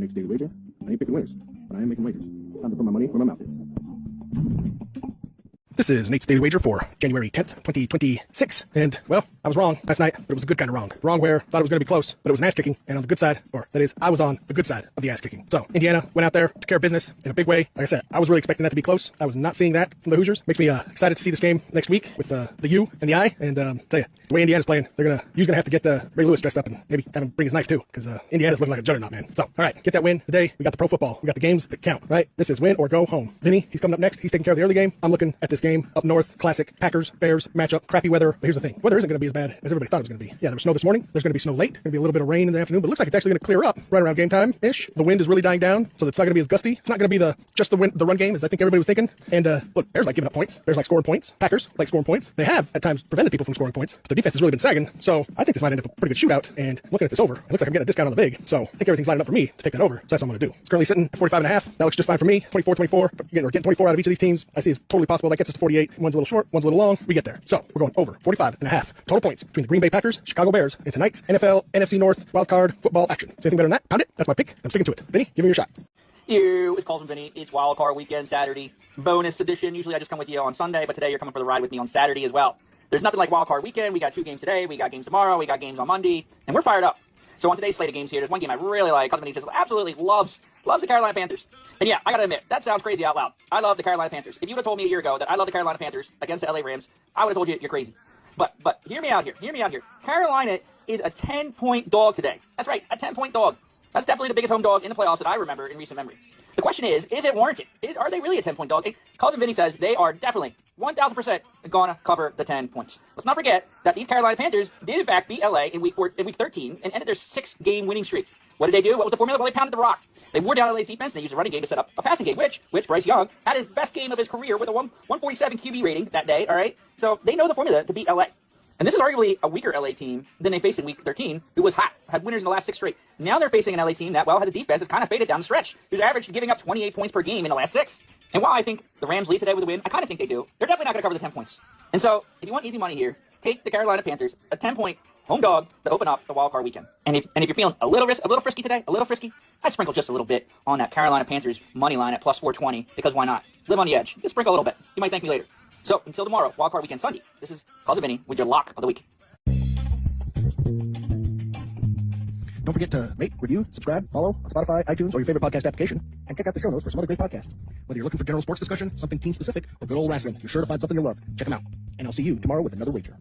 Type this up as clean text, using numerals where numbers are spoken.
Nate's Daily Wager. I ain't picking winners, but I am making wagers. Time to put my money where my mouth is. This is Nate's Daily Wager for January 10th, 2026. And, well, I was wrong last night, but it was a good kind of wrong. Wrong where I thought it was going to be close, but it was an ass-kicking. And on the good side, or that is, I was on the good side of the ass-kicking. So, Indiana went out there, took care of business in a big way. Like I said, I was really expecting that to be close. I was not seeing that from the Hoosiers. Makes me excited to see this game next week with the U and the I. And tell you, the way Indiana's playing, Hugh's going to have to get Ray Lewis dressed up and maybe have him bring his knife too, because Indiana's looking like a juggernaut, man. So, all right, get that win today. We got the pro football. We got the games that count, right? This is win or go home. Vinny, he's coming up next. He's taking care of the early game. I'm looking at this game up north. Classic Packers, Bears matchup, crappy weather. But here's the thing. Weather isn't going to be as bad as everybody thought it was going to be. Yeah, there was snow this morning. There's going to be snow late. Going to be a little bit of rain in the afternoon, but it looks like it's actually going to clear up right around game time-ish. The wind is really dying down, so it's not going to be as gusty. It's not going to be just the run game as I think everybody was thinking. And look, Bears like giving up points. Bears like scoring points. Packers like scoring points. They have at times prevented people from scoring points, but their defense has really been sagging. So I think this might end up a pretty good shootout. And looking at this over, it looks like I'm getting a discount on the vig. So I think everything's lining up for me to take that over. So that's what I'm going to do. It's currently sitting at 45.5. That looks just fine for me. 24. We're getting 24 out of each of these teams. I see it's totally possible that gets us to 48. One's a little short, one's a little long. We get there. So we're going over 45.5 total points between the Green Bay Packers, Chicago Bears, in tonight's NFL, NFC North, wildcard football action. So anything better than that? Pound it. That's my pick. I'm sticking to it. Vinny, give me your shot. It's calls from Vinny. It's wildcard weekend, Saturday, bonus edition. Usually I just come with you on Sunday, but today you're coming for the ride with me on Saturday as well. There's nothing like wildcard weekend. We got 2 games today. We got games tomorrow. We got games on Monday, and we're fired up. So on today's slate of games here, there's one game I really like. Vinny just absolutely loves the Carolina Panthers. And yeah, I gotta admit, that sounds crazy out loud. I love the Carolina Panthers. If you would have told me a year ago that I love the Carolina Panthers against the LA Rams, I would have told you you're crazy. But hear me out here. Carolina is a 10-point dog today. That's right, a 10-point dog. That's definitely the biggest home dog in the playoffs that I remember in recent memory. The question is it warranted? Are they really a 10-point dog? Cousin Vinny says they are definitely 1,000% gonna cover the 10 points. Let's not forget that these Carolina Panthers did in fact beat LA in week 13 and ended their 6-game winning streak. What did they do? What was the formula? Well, they pounded the rock. They wore down LA's defense, and they used a running game to set up a passing game, which Bryce Young had his best game of his career with a 147 QB rating that day, all right? So they know the formula to beat LA. And this is arguably a weaker LA team than they faced in week 13, who was hot, had winners in the last 6 straight. Now they're facing an LA team that, well, had a defense that kind of faded down the stretch, who's averaged giving up 28 points per game in the last 6. And while I think the Rams lead today with a win, I kind of think they do. They're definitely not going to cover the 10 points. And so, if you want easy money here, take the Carolina Panthers, a 10-point home dog to open up the wildcard weekend. And if you're feeling a little frisky today, I'd sprinkle just a little bit on that Carolina Panthers money line at plus 420, because why not? Live on the edge. Just sprinkle a little bit. You might thank me later. So, until tomorrow, wildcard weekend Sunday, this is Cousin Vinny with your lock of the week. Don't forget to rate, review, subscribe, follow on Spotify, iTunes, or your favorite podcast application, and check out the show notes for some other great podcasts. Whether you're looking for general sports discussion, something team specific, or good old wrestling, you're sure to find something you'll love. Check them out. And I'll see you tomorrow with another wager.